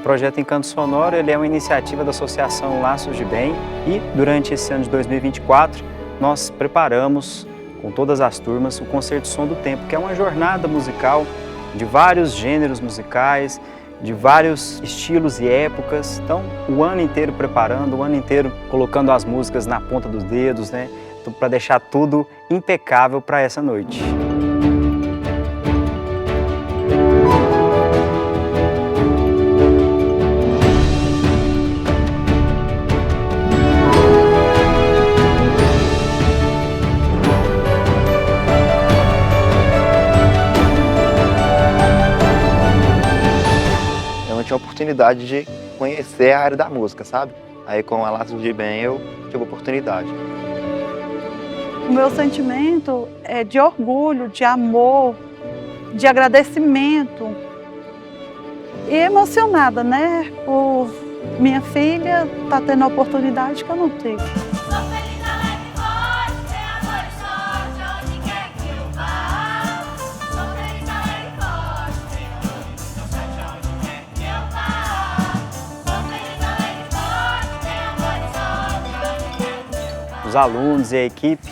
projeto Encanto Sonoro ele é uma iniciativa da Associação Laços de Bem e durante esse ano de 2024 nós preparamos com todas as turmas o Concerto Som do Tempo, que é uma jornada musical de vários gêneros musicais, de vários estilos e épocas. Então, o ano inteiro preparando, o ano inteiro colocando as músicas na ponta dos dedos, né, para deixar tudo impecável para essa noite. Eu não tinha oportunidade de conhecer a área da música, sabe? Aí com a Laços de Bem eu tive a oportunidade. O meu sentimento é de orgulho, de amor, de agradecimento e emocionada, né? Por minha filha estar tendo a oportunidade que eu não tive. Os alunos e a equipe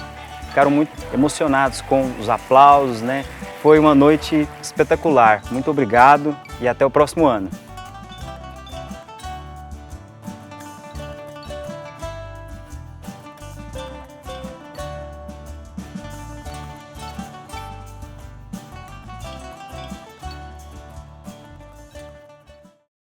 ficaram muito emocionados com os aplausos, né? Foi uma noite espetacular. Muito obrigado e até o próximo ano.